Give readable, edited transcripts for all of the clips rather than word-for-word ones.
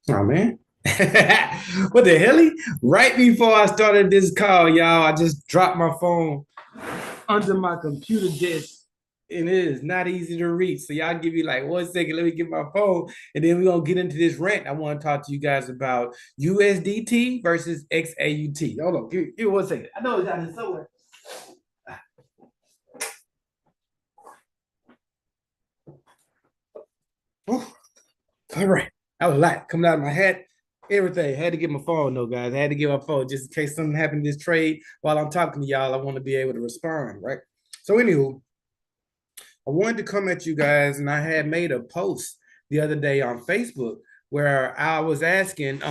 Oh man. What the hell? Right before I started this call, y'all, I just dropped my phone under my computer desk. And it is not easy to reach. So y'all give me like 1 second. Let me get my phone. And then we're gonna get into this rant. I want to talk to you guys about USDT versus XAUT. Hold on, give me 1 second. I know it's out here somewhere. All right. That was a lot coming out of my head. Everything. I had to get my phone, though, guys. I had to get my phone just in case something happened in this trade while I'm talking to y'all. I want to be able to respond, right? So, anywho, I wanted to come at you guys, and I had made a post the other day on Facebook where I was asking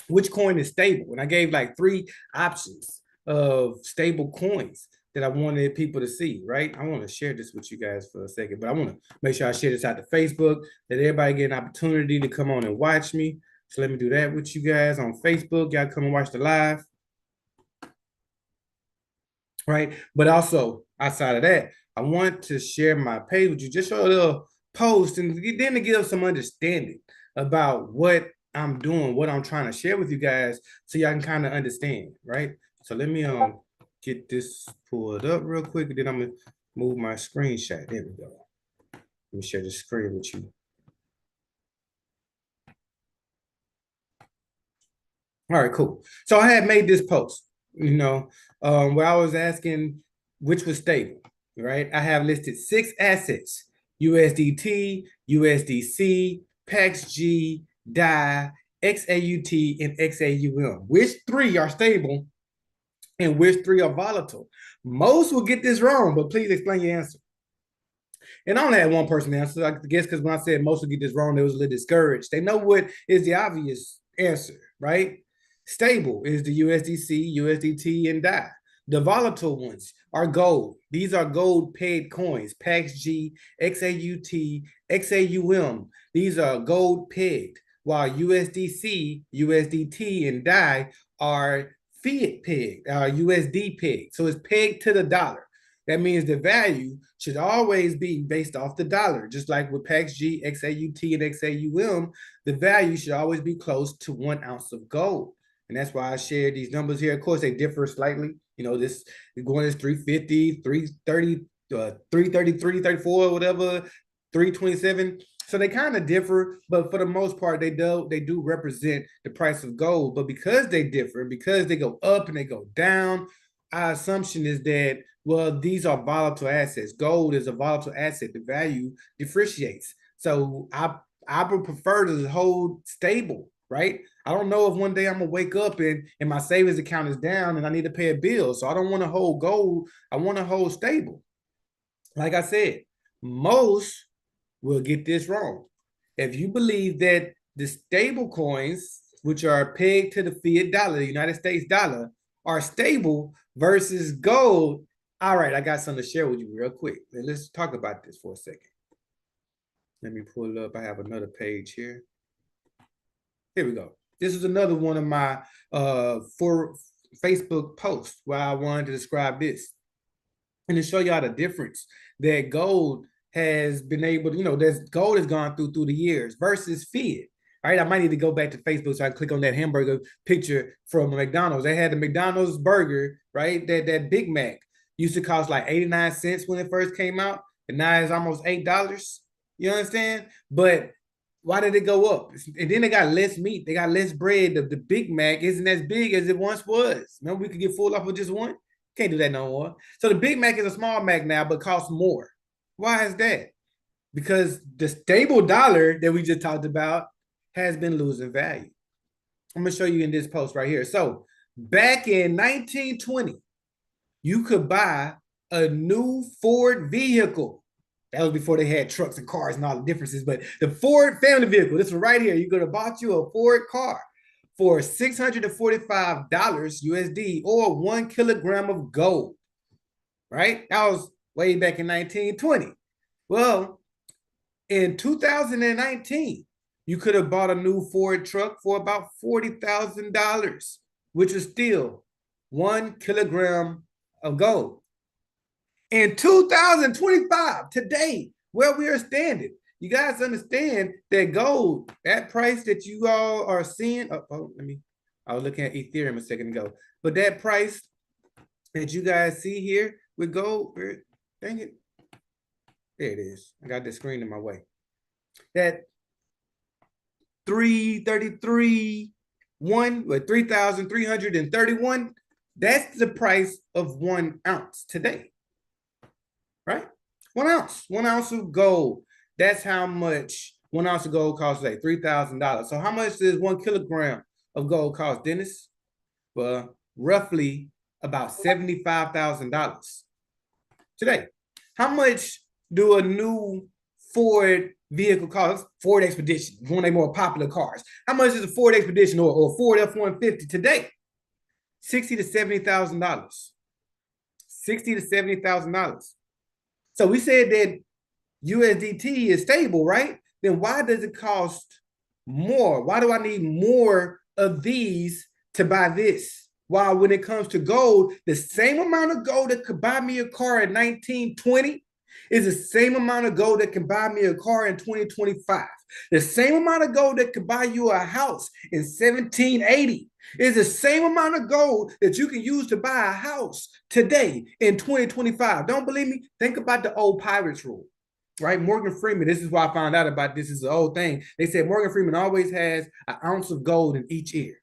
which coin is stable, and I gave like three options of stable coins that I wanted people to see. Right? I want to share this with you guys for a second, but I want to make sure I share this out to Facebook, that everybody get an opportunity to come on and watch me. So let me do that with you guys on Facebook. Y'all come and watch the live, right? But also outside of that, I want to share my page with you, just show a little post, and then to give some understanding about what I'm doing, what I'm trying to share with you guys, so y'all can kind of understand, right? So let me get this pulled up real quick, and then I'm gonna move my screenshot. There we go. Let me share the screen with you. All right, cool. So I had made this post, where I was asking which was stable, right? I have listed six assets: USDT, USDC, PAXG, DAI, XAUT, and XAUM. Which three are stable and which three are volatile? Most will get this wrong, but please explain your answer. And I only had one person answer, I guess, because when I said most will get this wrong, they was a little discouraged. They know what is the obvious answer, right? Stable is the USDC, USDT, and DAI. The volatile ones are gold. These are gold pegged coins: PAXG, XAUT, XAUM. These are gold pegged, while USDC, USDT, and DAI are fiat pegged, USD pegged. So it's pegged to the dollar. That means the value should always be based off the dollar. Just like with PAXG, XAUT, and XAUM, the value should always be close to 1 ounce of gold. And that's why I shared these numbers here. Of course, they differ slightly. This going is 350, 330, 333, 34, whatever, 327. So they kind of differ, but for the most part, they do represent the price of gold. But because they differ, because they go up and they go down, our assumption is that, well, these are volatile assets. Gold is a volatile asset. The value depreciates. So I would prefer to hold stable, right? I don't know if one day I'm gonna wake up and my savings account is down and I need to pay a bill. So I don't want to hold gold. I want to hold stable. Like I said, most will get this wrong. If you believe that the stable coins, which are pegged to the fiat dollar, the United States dollar, are stable versus gold, all right, I got something to share with you real quick. Let's talk about this for a second. Let me pull it up. I have another page here. Here we go. This is another one of my for Facebook posts where I wanted to describe this and to show y'all the difference that gold has been able to, that gold has gone through the years versus fiat. All right, I might need to go back to Facebook so I can click on that hamburger picture from McDonald's. They had the McDonald's burger, right? That Big Mac used to cost like 89 cents when it first came out, and now it's almost $8. You understand? But why did it go up? And then they got less meat, they got less bread. The Big Mac isn't as big as it once was. Remember, we could get full off with just one. Can't do that no more. So the Big Mac is a small Mac now, but costs more. Why is that? Because the stable dollar that we just talked about has been losing value. I'm gonna show you in this post right here. So back in 1920, you could buy a new Ford vehicle. That was before they had trucks and cars and all the differences. But the Ford family vehicle, this one right here, you could have bought you a Ford car for $645 USD or 1 kilogram of gold, right? That was way back in 1920. Well, in 2019, you could have bought a new Ford truck for about $40,000, which is still 1 kilogram of gold. In 2025, today, where we are standing, you guys understand that gold, that price that you all are seeing. I was looking at Ethereum a second ago, but that price that you guys see here with gold, dang it, there it is. I got the screen in my way. That 333, 3,331. That's the price of 1 ounce today, right? 1 ounce of gold. That's how much 1 ounce of gold costs today, $3,000. So how much does 1 kilogram of gold cost, Dennis? Well, roughly about $75,000 today. How much do a new Ford vehicle cost? Ford Expedition, one of their more popular cars. How much is a Ford Expedition or Ford F-150 today? $60,000 to $70,000. $60,000 to $70,000. So we said that USDT is stable, right? Then why does it cost more? Why do I need more of these to buy this? While when it comes to gold, the same amount of gold that could buy me a car in 1920 is the same amount of gold that can buy me a car in 2025. The same amount of gold that could buy you a house in 1780 is the same amount of gold that you can use to buy a house today in 2025. Don't believe me? Think about the old pirates rule, right? Morgan Freeman, this is why I found out about this. Is the old thing. They said Morgan Freeman always has an ounce of gold in each ear.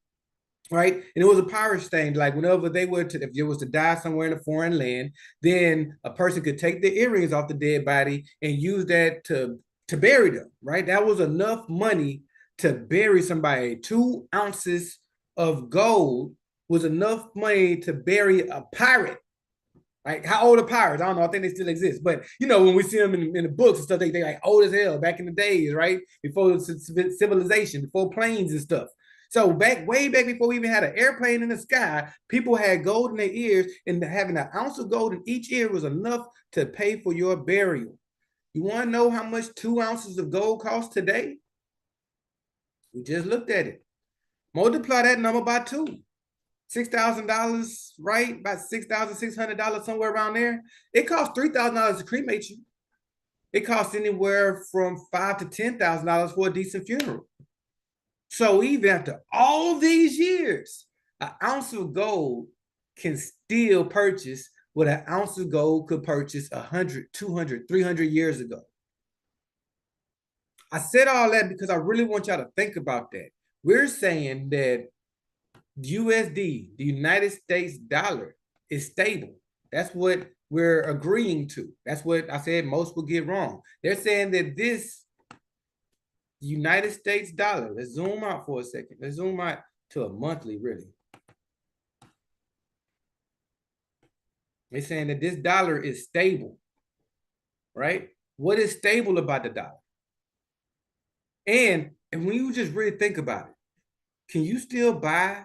Right. And it was a pirates thing. Like whenever they were to, if it was to die somewhere in a foreign land, then a person could take the earrings off the dead body and use that to bury them. Right. That was enough money to bury somebody. 2 ounces of gold was enough money to bury a pirate. Like how old are pirates? I don't know. I think they still exist. But you know, when we see them in the books and stuff, they like old as hell back in the days, right? Before civilization, before planes and stuff. So way back before we even had an airplane in the sky, people had gold in their ears, and having an ounce of gold in each ear was enough to pay for your burial. You want to know how much 2 ounces of gold costs today? We just looked at it. Multiply that number by 2. $6,000, right? About $6,600, somewhere around there. It costs $3,000 to cremate you. It costs anywhere from $5,000 to $10,000 for a decent funeral. So even after all these years, an ounce of gold can still purchase what an ounce of gold could purchase 100, 200, 300 years ago. I said all that because I really want y'all to think about that. We're saying that USD, the United States dollar, is stable. That's what we're agreeing to. That's what I said most will get wrong. They're saying that this United States dollar, let's zoom out for a second. Let's zoom out to a monthly, really. They're saying that this dollar is stable, right? What is stable about the dollar? And when you just really think about it, can you still buy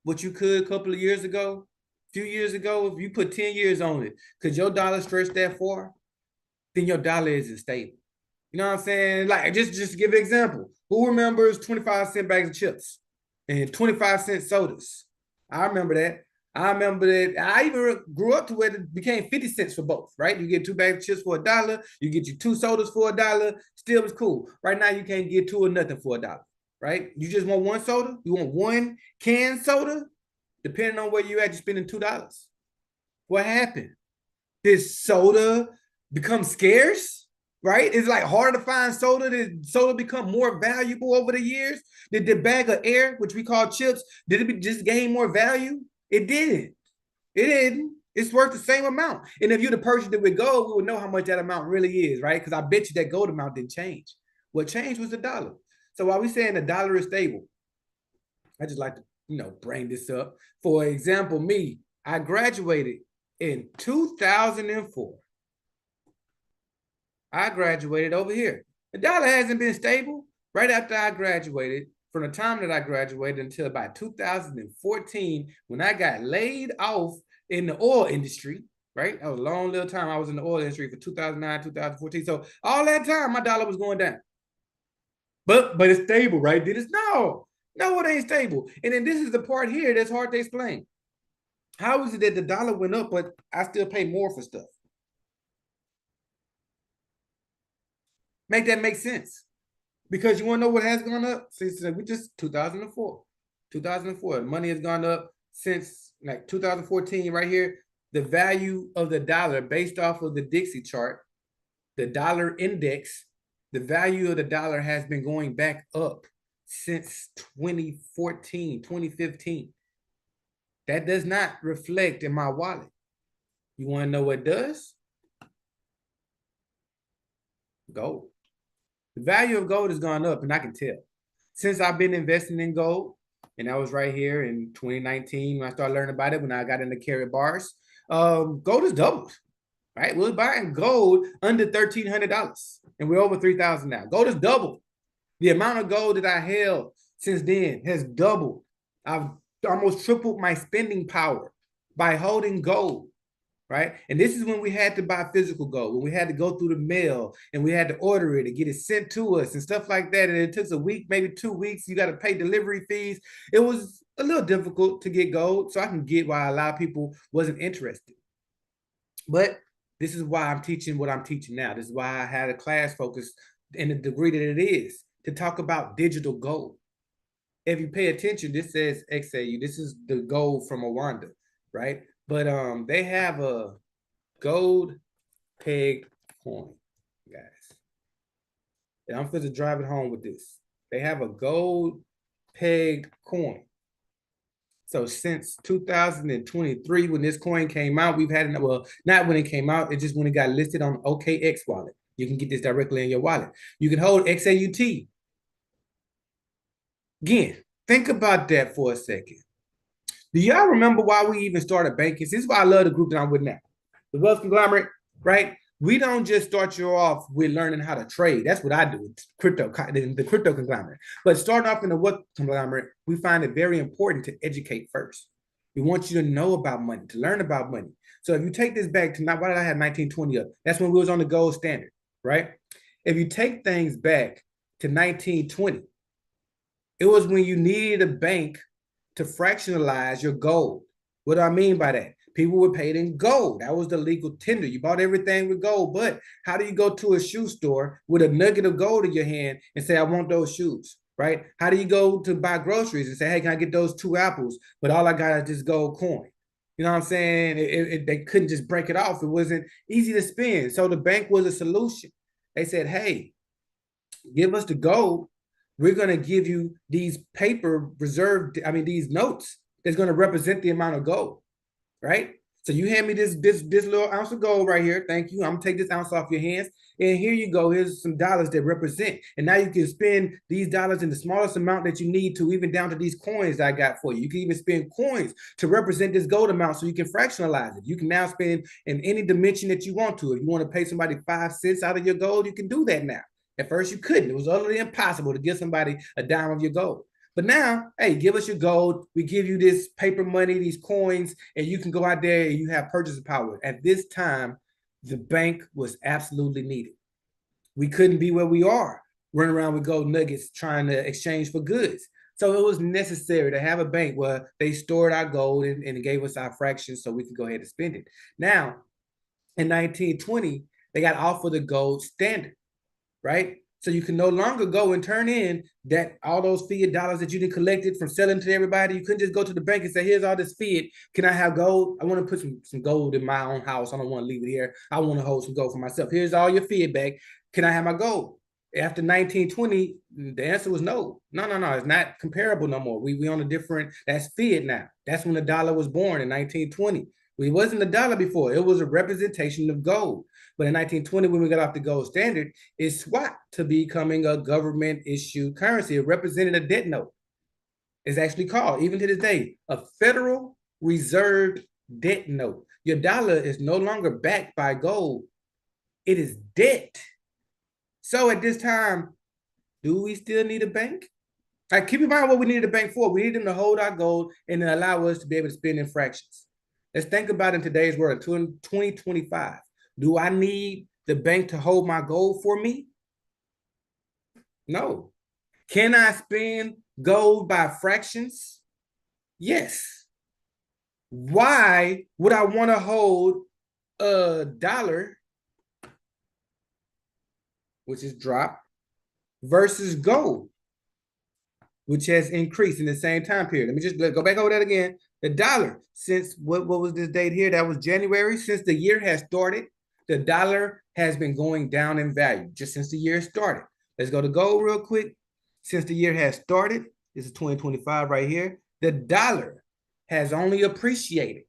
what you could a couple of years ago, a few years ago? If you put 10 years on it, could your dollar stretch that far? Then your dollar isn't stable. You know what I'm saying? Like, just to give an example. Who remembers 25-cent bags of chips and 25-cent sodas? I remember that. I remember that. I even grew up to where it became 50 cents for both, right? You get 2 bags of chips for $1. You get your 2 sodas for $1. Still was cool. Right now, you can't get 2 or nothing for $1, right? You just want 1 soda? You want 1 canned soda? Depending on where you're at, you're spending $2. What happened? Did soda become scarce? Right? It's like hard to find soda. Did soda become more valuable over the years? Did the bag of air, which we call chips, did it just gain more value? It didn't. It didn't. It's worth the same amount. And if you'd have purchased it with gold, we would know how much that amount really is, right? Because I bet you that gold amount didn't change. What changed was the dollar. So while we're saying the dollar is stable, I just like to, bring this up. For example, me, I graduated in 2004. I graduated over here. The dollar hasn't been stable. Right after I graduated, from the time that I graduated until about 2014, when I got laid off in the oil industry, right? That was a long little time I was in the oil industry for 2009, 2014. So all that time, my dollar was going down. But it's stable, right? No, it ain't stable. And then this is the part here that's hard to explain. How is it that the dollar went up, but I still pay more for stuff? Make that make sense. Because you want to know what has gone up? Since we just 2004. 2004. Money has gone up since like 2014 right here. The value of the dollar based off of the Dixie chart, the dollar index, the value of the dollar has been going back up since 2014, 2015. That does not reflect in my wallet. You want to know what does? Gold. The value of gold has gone up, and I can tell. Since I've been investing in gold, and I was right here in 2019 when I started learning about it, when I got into carrot bars, gold has doubled, right? We're buying gold under $1,300, and we're over 3,000 now. Gold has doubled. The amount of gold that I held since then has doubled. I've almost tripled my spending power by holding gold, right? And this is when we had to buy physical gold, when we had to go through the mail and we had to order it and get it sent to us and stuff like that. And it took a week, maybe 2 weeks. You got to pay delivery fees. It was a little difficult to get gold. So I can get why a lot of people wasn't interested. But this is why I'm teaching what I'm teaching now. This is why I had a class focused in the degree that it is to talk about digital gold. If you pay attention, this says XAU. This is the gold from Rwanda, right? But they have a gold pegged coin, guys. And I'm going to drive it home with this. They have a gold pegged coin. So since 2023, when this coin came out, we've had, well, not when it came out, it's just when it got listed on OKX wallet. You can get this directly in your wallet. You can hold XAUT. Again, think about that for a second. Do y'all remember why we even started banking? This is why I love the group that I'm with now. The Wealth Conglomerate, right? We don't just start you off with learning how to trade. That's what I do. It's the crypto conglomerate. But starting off in the Wealth Conglomerate, we find it very important to educate first. We want you to know about money, to learn about money. So if you take this back to, why did I have 1920 up? That's when we was on the gold standard, right? If you take things back to 1920, it was when you needed a bank to fractionalize your gold. What do I mean by that? People were paid in gold. That was the legal tender. You bought everything with gold. But how do you go to a shoe store with a nugget of gold in your hand and say, I want those shoes, right? How do you go to buy groceries and say, hey, can I get those 2 apples? But all I got is this gold coin. You know what I'm saying? They couldn't just break it off. It wasn't easy to spend. So the bank was a solution. They said, hey, give us the gold. We're going to give you these these notes that's going to represent the amount of gold, right? So you hand me this little ounce of gold right here. Thank you. I'm going to take this ounce off your hands. And here you go. Here's some dollars that represent. And now you can spend these dollars in the smallest amount that you need to, even down to these coins I got for you. You can even spend coins to represent this gold amount so you can fractionalize it. You can now spend in any dimension that you want to. If you want to pay somebody 5 cents out of your gold, you can do that now. At first, you couldn't. It was utterly impossible to give somebody a dime of your gold. But now, hey, give us your gold. We give you this paper money, these coins, and you can go out there and you have purchasing power. At this time, the bank was absolutely needed. We couldn't be where we are, running around with gold nuggets trying to exchange for goods. So it was necessary to have a bank where they stored our gold and gave us our fractions so we could go ahead and spend it. Now, in 1920, they got off of the gold standard, right? So you can no longer go and turn in that all those fiat dollars that you did collected from selling to everybody. You couldn't just go to the bank and say, here's all this fiat. Can I have gold? I want to put some gold in my own house. I don't want to leave it here. I want to hold some gold for myself. Here's all your fiat back. Can I have my gold? After 1920, the answer was no. No. It's not comparable no more. We on a different, that's fiat now. That's when the dollar was born in 1920. It wasn't a dollar before. It was a representation of gold. But in 1920, when we got off the gold standard, it swapped to becoming a government-issued currency. It represented a debt note. It's actually called, even to this day, a Federal Reserve debt note. Your dollar is no longer backed by gold. It is debt. So at this time, do we still need a bank? Like, keep in mind what we needed a bank for. We need them to hold our gold and then allow us to be able to spend in fractions. Let's think about in today's world, 2025. Do I need the bank to hold my gold for me? No. Can I spend gold by fractions? Yes. Why would I want to hold a dollar which is dropped, versus gold, which has increased in the same time period. Let me just go back over that again. The dollar, since what was this date here? That was January. Since the year has started, the dollar has been going down in value just since the year started. Let's go to gold real quick. Since the year has started, this is 2025 right here, the dollar has only appreciated.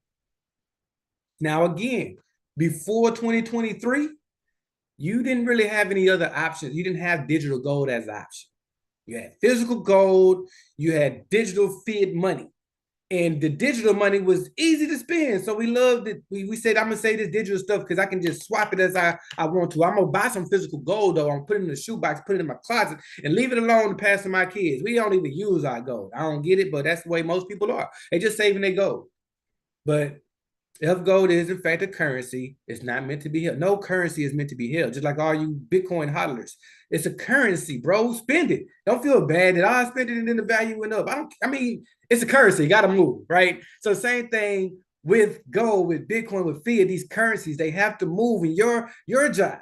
Now, again, before 2023, you didn't really have any other options. You didn't have digital gold as an option. You had physical gold, you had digital fiat money. And the digital money was easy to spend. So we loved it. We said, I'm going to say this digital stuff because I can just swap it as I want to. I'm going to buy some physical gold, though. I'm going to put it in a shoebox, put it in my closet, and leave it alone to pass to my kids. We don't even use our gold. I don't get it, but that's the way most people are. They just saving their gold. But if gold is in fact a currency, it's not meant to be held. No currency is meant to be held. Just like all you Bitcoin hodlers, it's a currency, bro. Spend it. Don't feel bad that I spent it and then the value went up. I mean, it's a currency. You got to move, right? So same thing with gold, with Bitcoin, with fiat. These currencies, they have to move, and your job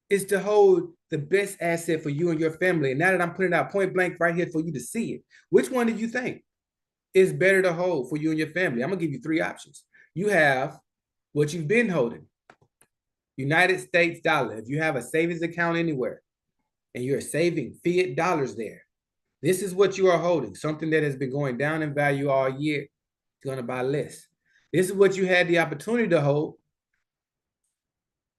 is to hold the best asset for you and your family. And now that I'm putting out point blank right here for you to see it, which one do you think is better to hold for you and your family? I'm gonna give you three options. You have what you've been holding, United States dollar. If you have a savings account anywhere and you're saving fiat dollars there, this is what you are holding, something that has been going down in value all year. It's going to buy less. This is what you had the opportunity to hold.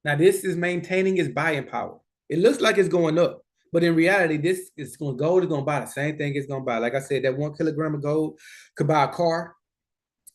Now, this is maintaining its buying power. It looks like it's going up, but in reality, this is going to gold is going to buy the same thing it's going to buy. Like I said, that 1 kilogram of gold could buy a car.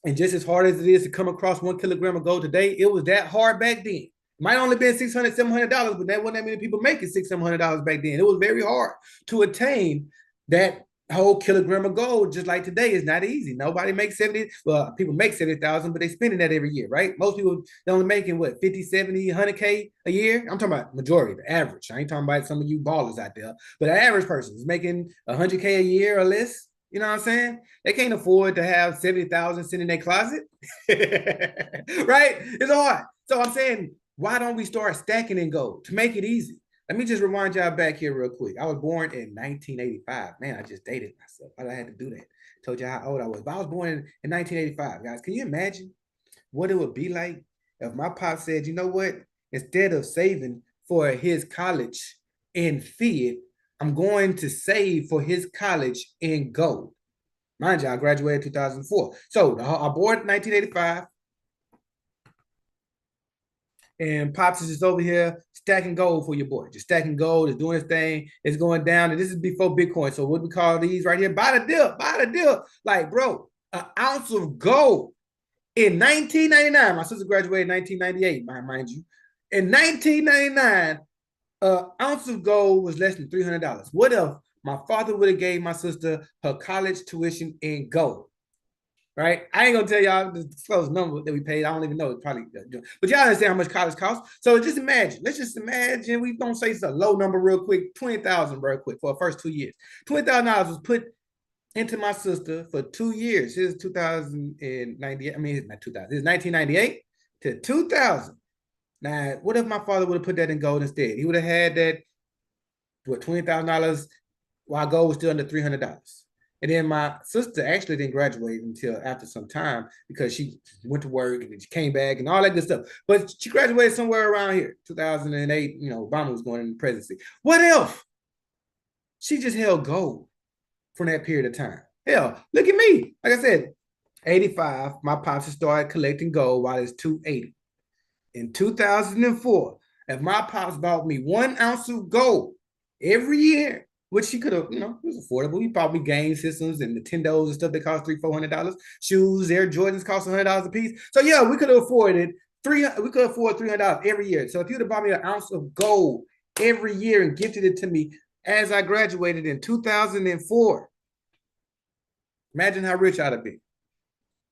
And just as hard as it is to come across 1 kilogram of gold today, it was that hard back then. It might only been $600, $700, but that wasn't that many people making $600, $700 back then. It was very hard to attain that whole kilogram of gold. Just like today, it's not easy. Nobody makes 70. Well, people make 70,000, but they spending that every year, right? Most people they're only making what 50, 70, 100K a year. I'm talking about majority, the average. I ain't talking about some of you ballers out there, but the average person is making 100K a year or less. You know what I'm saying? They can't afford to have 70,000 sitting in their closet, right? It's hard. So I'm saying, why don't we start stacking in gold to make it easy? Let me just rewind y'all back here real quick. I was born in 1985. Man, I just dated myself. Why did I have to do that? Told you how old I was. But I was born in 1985, guys. Can you imagine what it would be like if my pop said, you know what? Instead of saving for his college in fiat, I'm going to save for his college in gold. Mind you, I graduated in 2004. So I born in 1985. And Pops is just over here stacking gold for your boy. Just stacking gold, is doing his thing. It's going down. And this is before Bitcoin. So what we call these right here? Buy the dip, buy the dip. Like, bro, an ounce of gold in 1999. My sister graduated in 1998, mind you. In 1999, an ounce of gold was less than $300. What if my father would have gave my sister her college tuition in gold? Right? I ain't gonna tell y'all the disclosed number that we paid. I don't even know. It's probably, but y'all understand how much college costs. So just imagine. Let's just imagine. We don't say it's a low number real quick. 20,000 real quick for the first 2 years. $20,000 was put into my sister for 2 years. Here's 2098. I mean, it's not 2000. It's 1998 to 2000. Now, what if my father would have put that in gold instead? He would have had that, what, $20,000 while gold was still under $300. And then my sister actually didn't graduate until after some time because she went to work and then she came back and all that good stuff. But she graduated somewhere around here, 2008. You know, Obama was going in the presidency. What if she just held gold from that period of time? Hell, look at me. Like I said, 85, my pops started collecting gold while it's 280. In 2004, if my pops bought me 1 ounce of gold every year, which he could have, you know, it was affordable. He bought me game systems and Nintendos and stuff that cost $300-$400. Shoes, Air Jordans cost $100 a piece. So yeah, we could have afforded $300 every year. So if you'd have bought me an ounce of gold every year and gifted it to me as I graduated in 2004, imagine how rich I'd have been.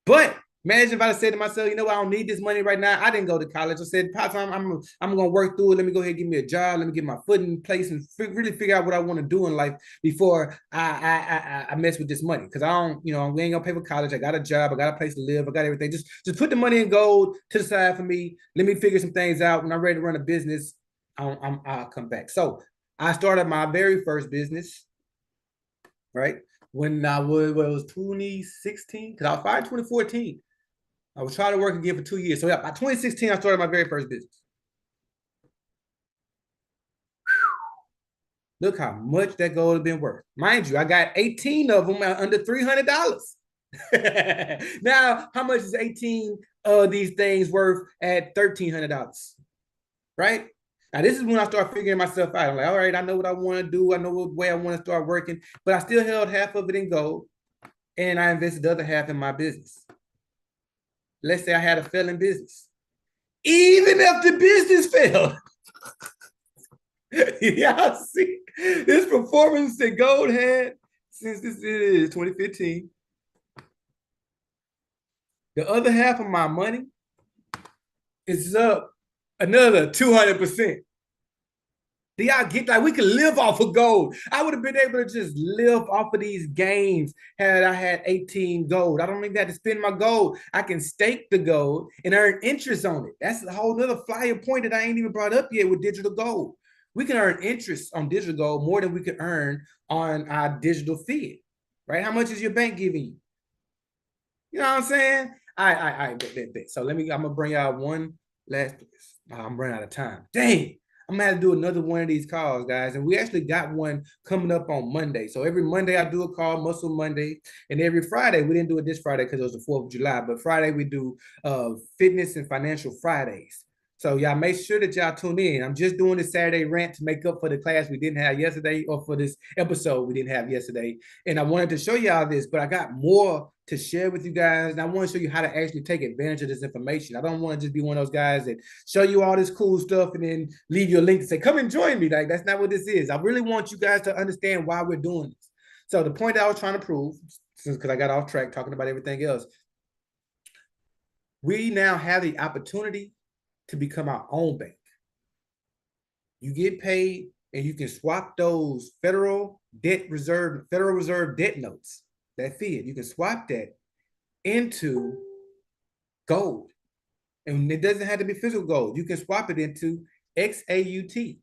But imagine if I said to myself, you know, I don't need this money right now. I didn't go to college. I said, Pops, I'm going to work through it. Let me go ahead and give me a job. Let me get my foot in place and really figure out what I want to do in life before I mess with this money. Because I don't, you know, we ain't going to pay for college. I got a job. I got a place to live. I got everything. Just put the money in gold to the side for me. Let me figure some things out. When I'm ready to run a business, I'll come back. So I started my very first business, right? When I was, well, it was 2016, because I was fired in 2014. I was trying to work again for 2 years. So yeah, by 2016, I started my very first business. Look how much that gold has been worth. Mind you, I got 18 of them at under $300. Now, how much is 18 of these things worth at $1,300? Right? Now, this is when I start figuring myself out. I'm like, all right, I know what I want to do. I know what way I want to start working, but I still held half of it in gold and I invested the other half in my business. Let's say I had a failing business. Even if the business failed, y'all see this performance that gold had since this is 2015. The other half of my money is up another 200%. Do y'all get, like, we could live off of gold? I would have been able to just live off of these gains had I had 18 gold. I don't even have to spend my gold. I can stake the gold and earn interest on it. That's a whole other flyer point that I ain't even brought up yet with digital gold. We can earn interest on digital gold more than we could earn on our digital fiat, right? How much is your bank giving you? You know what I'm saying? Bet. So I'm gonna bring y'all one last. I'm running out of time. Dang. I'm gonna have to do another one of these calls, guys. And we actually got one coming up on Monday. So every Monday I do a call, Muscle Monday, and every Friday we didn't do it this Friday because it was the 4th of July, but Friday we do fitness and financial Fridays. So y'all make sure that y'all tune in. I'm just doing this Saturday rant to make up for the class we didn't have yesterday, or for this episode we didn't have yesterday. And I wanted to show y'all this, but I got more to share with you guys. And I want to show you how to actually take advantage of this information. I don't want to just be one of those guys that show you all this cool stuff and then leave you a link to say, come and join me. Like, that's not what this is. I really want you guys to understand why we're doing this. So the point that I was trying to prove, because I got off track talking about everything else, we now have the opportunity to become our own bank. You get paid and you can swap those Federal Reserve debt notes, that fiat, you can swap that into gold. And it doesn't have to be physical gold. You can swap it into XAUT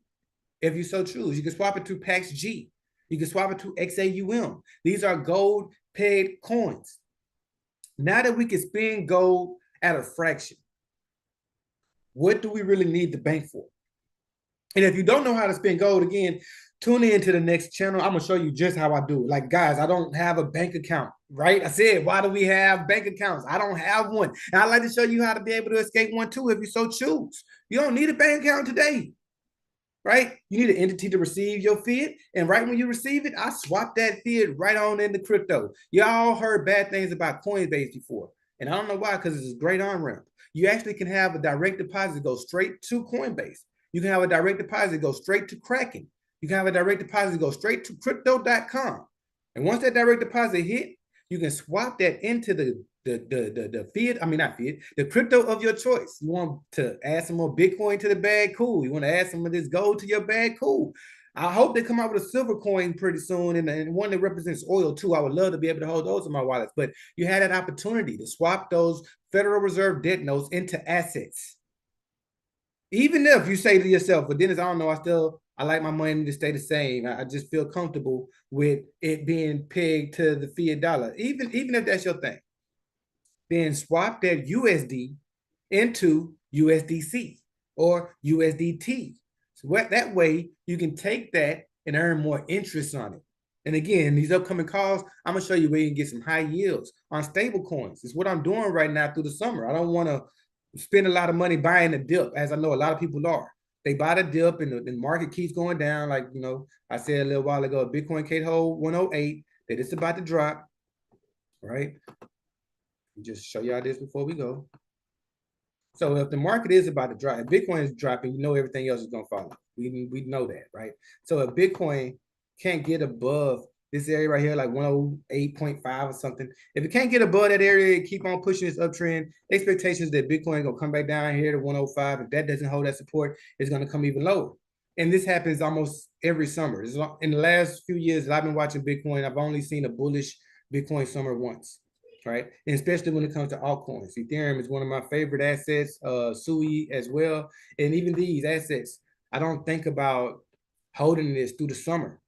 if you so choose. You can swap it to PAX-G. You can swap it to XAUM. These are gold pegged coins. Now that we can spend gold at a fraction, what do we really need the bank for? And if you don't know how to spend gold, again, tune in to the next channel. I'm going to show you just how I do it. Like, guys, I don't have a bank account, right? I said, why do we have bank accounts? I don't have one. And I'd like to show you how to be able to escape one too if you so choose. You don't need a bank account today, right? You need an entity to receive your fiat. And right when you receive it, I swap that fiat right on into crypto. Y'all heard bad things about Coinbase before. And I don't know why, because it's a great on-ramp. You actually can have a direct deposit go straight to Coinbase. You can have a direct deposit go straight to Kraken. You can have a direct deposit go straight to crypto.com. And once that direct deposit hit, you can swap that into the fiat, not fiat, the crypto of your choice. You want to add some more Bitcoin to the bag? Cool. You want to add some of this gold to your bag? Cool. I hope they come out with a silver coin pretty soon, and one that represents oil too. I would love to be able to hold those in my wallets. But you had that opportunity to swap those Federal Reserve debt notes into assets. Even if you say to yourself, but Dennis, I don't know, I like my money to stay the same. I just feel comfortable with it being pegged to the fiat dollar. Even if that's your thing, then swap that USD into USDC or USDT. So that way you can take that and earn more interest on it. And again, these upcoming calls, I'm gonna show you where you can get some high yields on stable coins. It's what I'm doing right now through the summer. I don't want to spend a lot of money buying a dip, as I know a lot of people are. They buy the dip and the market keeps going down. Like, I said a little while ago, Bitcoin can't hold 108, that it's about to drop, right? Just show y'all this before we go. So if the market is about to drop, if Bitcoin is dropping, everything else is going to follow. We know that, right? So if Bitcoin can't get above this area right here, like 108.5 or something, if it can't get above that area and keep on pushing this uptrend, expectations that Bitcoin is going to come back down here to 105. If that doesn't hold that support, it's going to come even lower. And this happens almost every summer. In the last few years that I've been watching Bitcoin, I've only seen a bullish Bitcoin summer once. Right, and especially when it comes to altcoins. Ethereum is one of my favorite assets, SUI as well, and even these assets I don't think about holding this through the summer,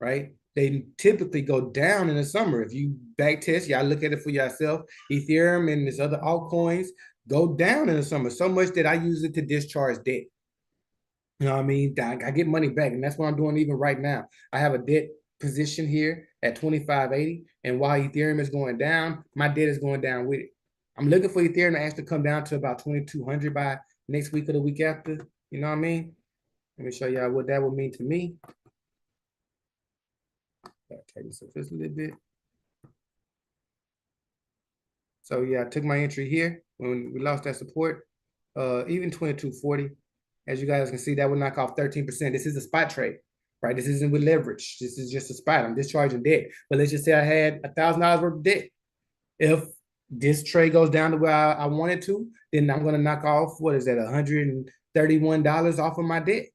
right? They typically go down in the summer. If you back test, y'all look at it for yourself. Ethereum and these other altcoins go down in the summer so much that I use it to discharge debt. You know what I mean? I get money back, and that's what I'm doing even right now. I have a debt position here at 25.80, and while Ethereum is going down, my debt is going down with it. I'm looking for Ethereum to actually come down to about 2,200 by next week or the week after. You know what I mean? Let me show y'all what that would mean to me. Take this up just a little bit. So yeah, I took my entry here when we lost that support. Even 22.40. As you guys can see, that would knock off 13%. This is a spot trade, right? This isn't with leverage. This is just a spot. I'm discharging debt. But let's just say I had $1,000 worth of debt. If this trade goes down to where I want it to, then I'm going to knock off, what is that, $131 off of my debt.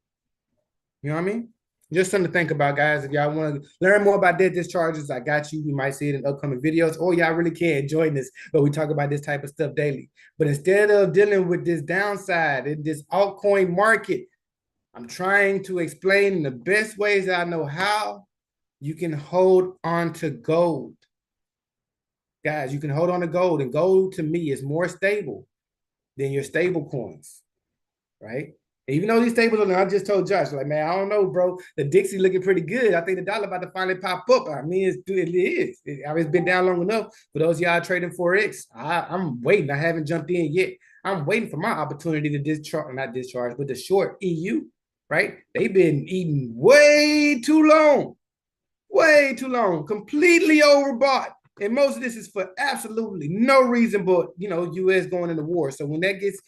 You know what I mean? Just something to think about, guys. If y'all want to learn more about debt discharges, I got you. We might see it in upcoming videos, or y'all really can't join this, but we talk about this type of stuff daily. But instead of dealing with this downside in this altcoin market, I'm trying to explain in the best ways that I know how you can hold on to gold. Guys, you can hold on to gold, and gold to me is more stable than your stable coins, right? Even though these tables are, I just told Josh, like, man, I don't know, bro. The Dixie looking pretty good. I think the dollar about to finally pop up. I mean, it is. It's been down long enough. For those of y'all trading Forex, I'm waiting. I haven't jumped in yet. I'm waiting for my opportunity to not discharge, but the short EU, right? They've been eating way too long. Way too long. Completely overbought. And most of this is for absolutely no reason but, U.S. going into war. So when that gets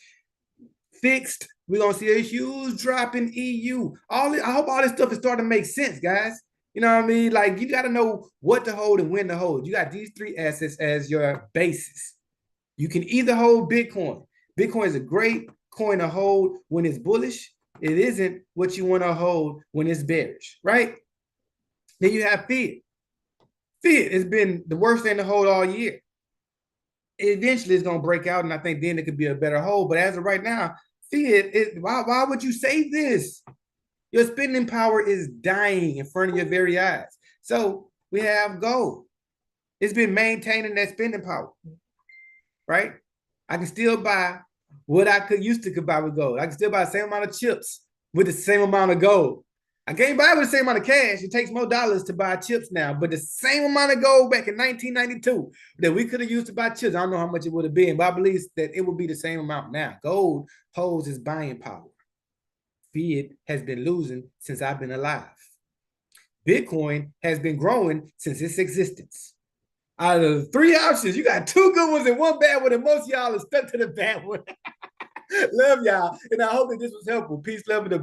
fixed, we're gonna see a huge drop in EU. I hope all this stuff is starting to make sense, guys. You know what I mean? Like, you got to know what to hold and when to hold. You got these three assets as your basis. You can either hold Bitcoin. Bitcoin is a great coin to hold when it's bullish. It isn't what you want to hold when it's bearish, right? Then you have fiat. Fiat has been the worst thing to hold all year. Eventually it's going to break out, and I think then it could be a better hold. But as of right now, fiat, why would you say this? Your spending power is dying in front of your very eyes. So we have gold. It's been maintaining that spending power, right? I can still buy what I used to buy with gold. I can still buy the same amount of chips with the same amount of gold. I can't buy with the same amount of cash. It takes more dollars to buy chips now, but the same amount of gold back in 1992 that we could have used to buy chips, I don't know how much it would have been, but I believe that it would be the same amount now. Gold holds its buying power. Fiat has been losing since I've been alive. Bitcoin has been growing since its existence. Out of the three options, you got two good ones and one bad one, and most of y'all are stuck to the bad one. Love y'all, and I hope that this was helpful. Peace, love, and